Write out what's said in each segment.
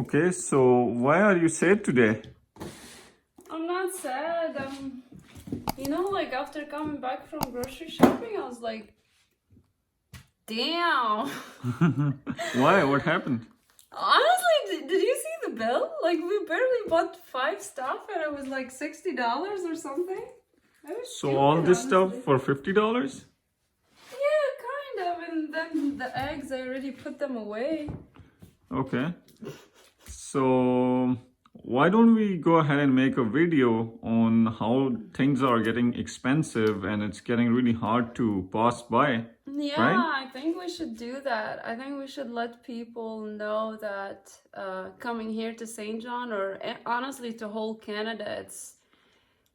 Okay, so why are you sad today? I'm not sad. Like after coming back from grocery shopping, I was like, damn. Why? What happened? Honestly, did you see the bill? Like, we barely bought 5 stuff and it was like $60 or something. It was So all stupid, this stuff honestly. for $50? Yeah, kind of. And then the eggs, I already put them away. Okay. So why don't we go ahead and make a video on how things are getting expensive and it's getting really hard to pass by, Yeah, right? I think we should do that. I think we should let people know that coming here to St. John, or honestly to whole Canada,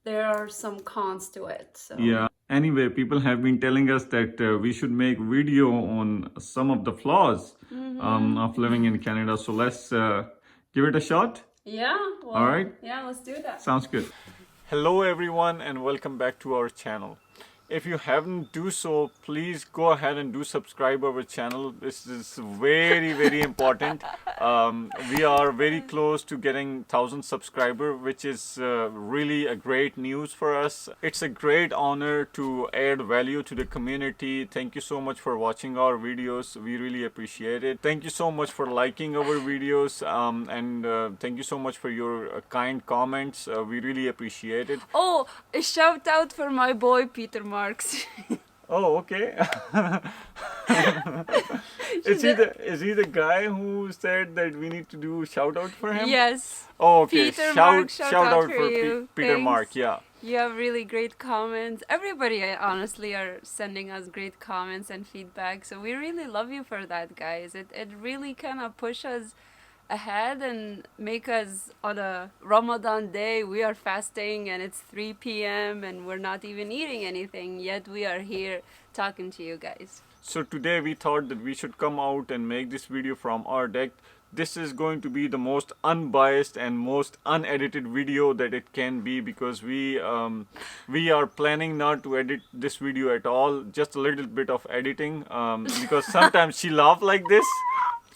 there are some cons to it. So Yeah. Anyway, people have been telling us that we should make video on some of the flaws of living in Canada. So let's give it a shot. yeah, well, All right. yeah, let's do that. Sounds good. Hello everyone and welcome back to our channel. If you haven't do so, please go ahead and do subscribe our channel. This is very important. We are very close to getting 1,000 subscriber, which is really a great news for us. It's a great honor to add value to the community. Thank you so much for watching our videos. We really appreciate it. Thank you so much for liking our videos and thank you so much for your kind comments. We really appreciate it. Oh, a shout out for my boy Peter Marks. Oh, okay. Is he the guy who said that we need to do shout out for him? Yes. Oh, okay. Peter Shout Mark, shout out for for you. Peter Thanks. Mark. Yeah. You have really great comments. Everybody, honestly, are sending us great comments and feedback. So we really love you for that, guys. It really kind of pushes us ahead and make us, on a Ramadan day, we are fasting and it's 3 p.m. and we're not even eating anything, yet we are here talking to you guys. So today we thought that we should come out and make this video from our deck. This is going to be the most unbiased and most unedited video that it can be, because we are planning not to edit this video at all, just a little bit of editing, because sometimes she laughs like this,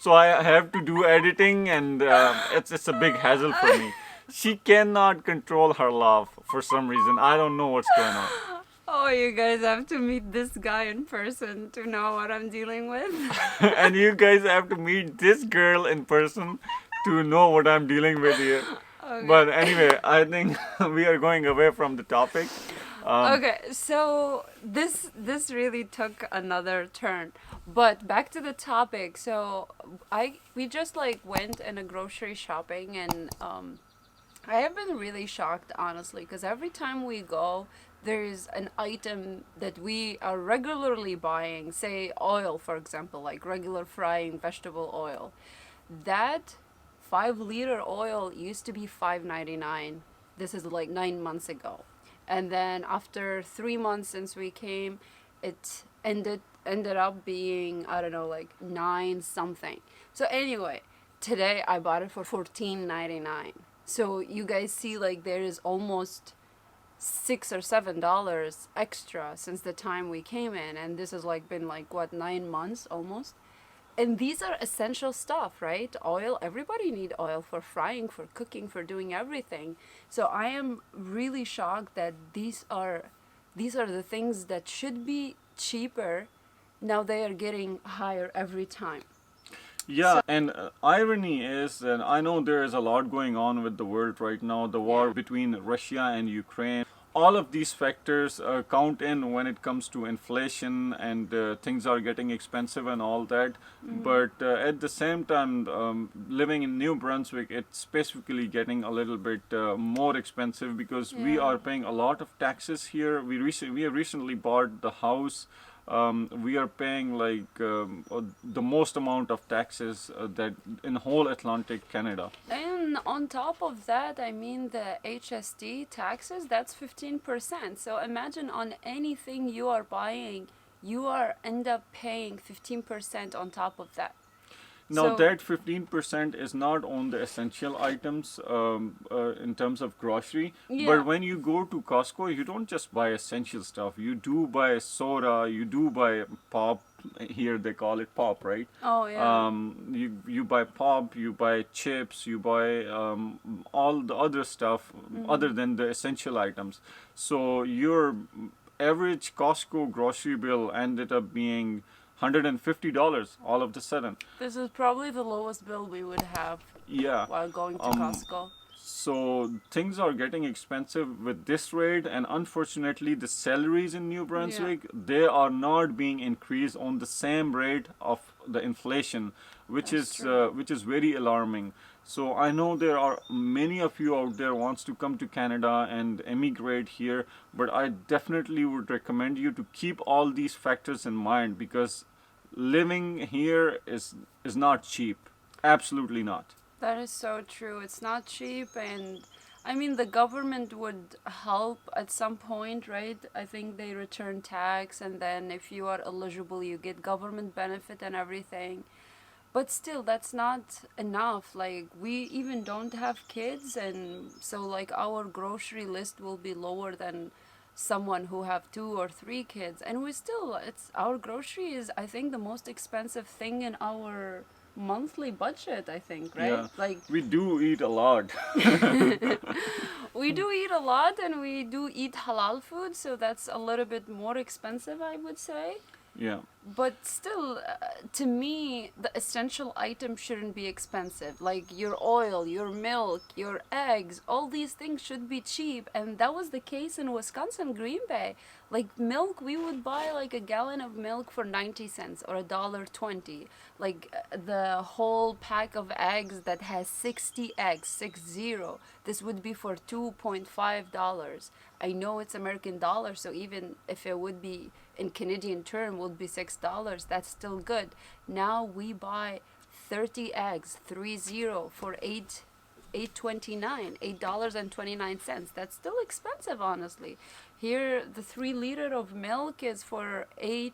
so I have to do editing, and it's a big hassle for me. She cannot control her laugh for some reason. I don't know what's going on. Oh, you guys have to meet this guy in person to know what I'm dealing with. And you guys have to meet this girl in person to know what I'm dealing with here. Okay. But anyway, I think we are going away from the topic. Okay, so this really took another turn. But back to the topic. So we just like went in a grocery shopping, and I have been really shocked, honestly, because every time we go, there's an item that we are regularly buying, say oil, for example, like regular frying vegetable oil. That 5-liter oil used to be $5.99. This is like 9 months ago. And then after 3 months since we came, it ended up being, I don't know, like 9 something. So anyway, today I bought it for $14.99. So you guys see, like, there is almost $6 or $7 extra since the time we came in, and this has like been like what, 9 months almost. And these are essential stuff, right? Oil, everybody need oil for frying, for cooking, for doing everything. So I am really shocked that these are the things that should be cheaper. Now they are getting higher every time. Yeah, and irony is that I know there is a lot going on with the world right now, the war between Russia and Ukraine. All of these factors count in when it comes to inflation, and things are getting expensive and all that. But at the same time, living in New Brunswick, it's specifically getting a little bit more expensive, because we are paying a lot of taxes here. We have recently bought the house. We are paying like the most amount of taxes that in whole Atlantic Canada. And on top of that, I mean, the HST taxes, that's 15%. So imagine on anything you are buying, you are end up paying 15% on top of that. Now So that 15% is not on the essential items in terms of grocery, yeah. but when you go to Costco, you don't just buy essential stuff. You do buy soda, you do buy pop. Here they call it pop, right? Oh yeah. You buy pop, you buy chips, you buy all the other stuff other than the essential items. So your average Costco grocery bill ended up being $150 all of the sudden. This is probably the lowest bill we would have Yeah. while going to Um, Costco. so things are getting expensive with this rate, and unfortunately, the salaries in New Brunswick they are not being increased on the same rate of the inflation, That's true. which is very alarming. So I know there are many of you out there wants to come to Canada and emigrate here, but I definitely would recommend you to keep all these factors in mind because living here is not cheap. Absolutely not. That is so true. It's not cheap, and I mean, the government would help at some point, right? I think they return tax, and then if you are eligible, you get government benefit and everything. But still, that's not enough. Like, we even don't have kids, and so, like, our grocery list will be lower than someone who have 2 or 3 kids. And we still, it's our grocery is, I think, the most expensive thing in our monthly budget, I think, right? Yeah. Like, We do eat a lot. we do eat a lot and we do eat halal food, so that's a little bit more expensive, I would say. Yeah. But still, to me, the essential items shouldn't be expensive. Like your oil, your milk, your eggs, all these things should be cheap. And that was the case in Wisconsin, Green Bay. Like milk, we would buy like a gallon of milk for 90 cents or $1.20. Like the whole pack of eggs that has 60 eggs, 60, this would be for $2.5. I know it's American dollar, so even if it would be in Canadian term would be $6, that's still good. Now we buy 30 eggs, 30 for $8.29, $8.29. That's still expensive, honestly. Here the 3 liter of milk is for $8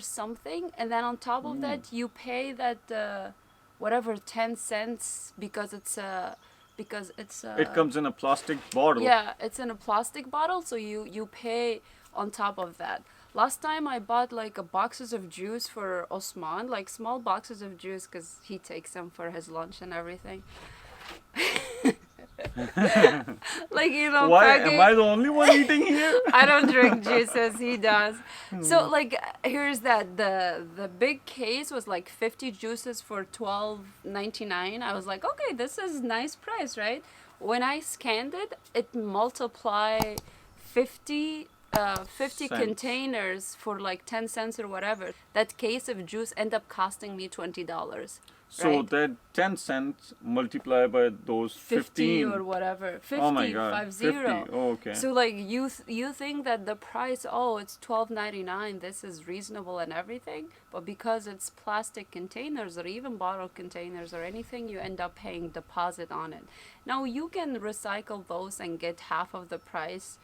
something, and then on top of that you pay that whatever 10 cents because it's It comes in a plastic bottle. yeah, it's in a plastic bottle, so you pay on top of that. Last time I bought like a boxes of juice for Osman, like small boxes of juice, because he takes them for his lunch and everything. Like, Why packing. am I the only one eating here? I don't drink juices, he does. So like here's that the big case was like 50 juices for $12.99. I was like, okay, this is nice price, right? When I scanned it, it multiplied 50 50 Cents. containers for like 10 cents or whatever. That case of juice ended up costing me $20. So Right. that 10 cents multiplied by those 50 15. or whatever. 50, Oh my God. 50. 50. Oh, okay. So like you think that the price, oh, it's $12.99, this is reasonable and everything, but because it's plastic containers or even bottle containers or anything, you end up paying deposit on it. Now you can recycle those and get half of the price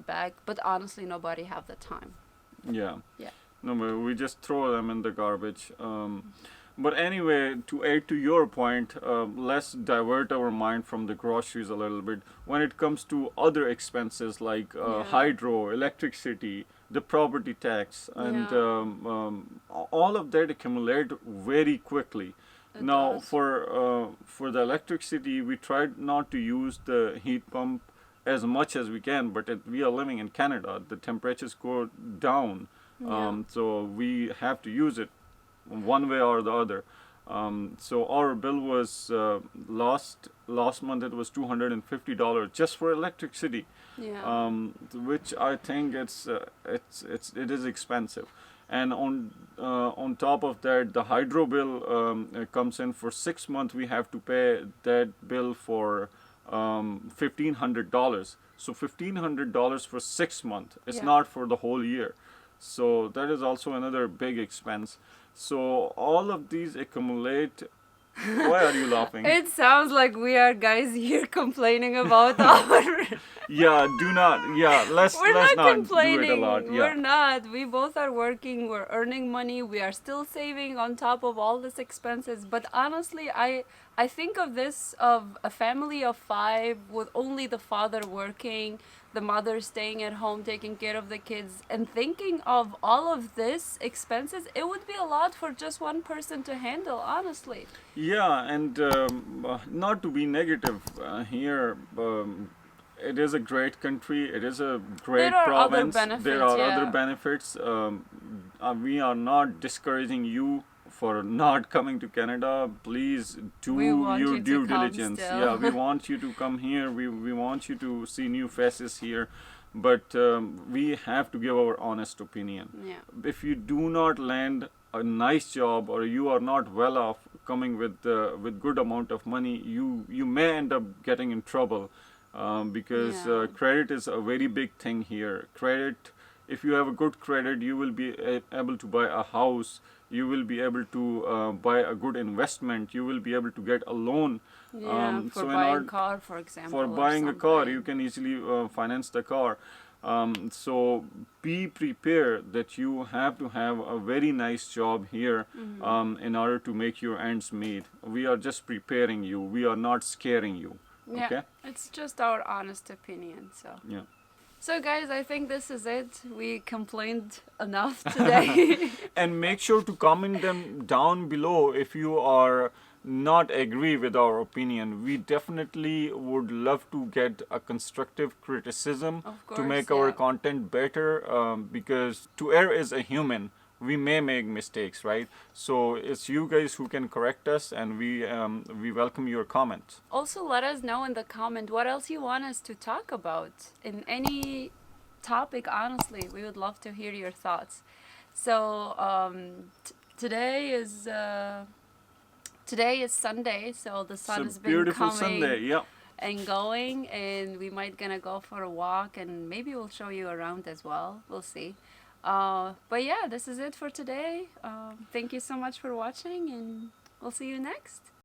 back, but honestly nobody have the time. Yeah. Yeah. No, but we just throw them in the garbage. But anyway, to add to your point, let's divert our mind from the groceries a little bit. When it comes to other expenses like Yeah. hydro, electricity, the property tax, and Yeah. all of that accumulate very quickly. It Now, does. for the electricity, we tried not to use the heat pump as much as we can, but we are living in Canada. The temperatures go down, Yeah. so we have to use it one way or the other. So our bill was last month it was $250 just for electricity, Yeah. which I think it is expensive. And on top of that, the hydro bill comes in for 6 months. We have to pay that bill for $1,500. So $1,500 for 6 months. It's Yeah. not for the whole year. So that is also another big expense. So all of these accumulate. Why are you laughing? It sounds like we are guys here complaining about our Yeah, do not. Yeah, We're let's not not do it a complaining. lot. We're Yeah. not. We both are working. We're earning money. We are still saving on top of all this expenses. But honestly, I think of this of a family of five with only the father working, the mother staying at home taking care of the kids, and thinking of all of this expenses. It would be a lot for just one person to handle. Honestly. Yeah, and not to be negative here, it is a great country. It is a There great are other province. There benefits. are other Yeah. benefits. We are not discouraging you for not coming to Canada. Please We do want your you to due come diligence. Yeah, still. we want you to come here. We want you to see new faces here. But we have to give our honest opinion. Yeah. If you do not land a nice job or you are not well off coming with good amount of money, you may end up getting in trouble because Yeah. credit is a very big thing here. Credit, if you have a good credit, you will be able to buy a house, you will be able to buy a good investment, you will be able to get a loan. Yeah, for So in buying order car, for example, for or buying a car, you something. can easily finance the car. So be prepared that you have to have a very nice job here in order to make your ends meet. We are just preparing you. We are not scaring you. Yeah, Okay? it's just our honest opinion. So, Yeah. so guys, I think this is it. We complained enough today. And make sure to comment them down below if you are not agree with our opinion. We definitely would love to get a constructive criticism Of to course, make our yeah. content better because to err is a human. We may make mistakes, right? So it's you guys who can correct us, and we welcome your comments. Also, let us know in the comment what else you want us to talk about in any topic. Honestly, we would love to hear your thoughts. So, today is today is Sunday, so the It's sun a has been beautiful Sunday. coming Yeah. and going, and we might gonna go for a walk, and maybe we'll show you around as well. We'll see. But yeah, this is it for today. Thank you so much for watching, and we'll see you next.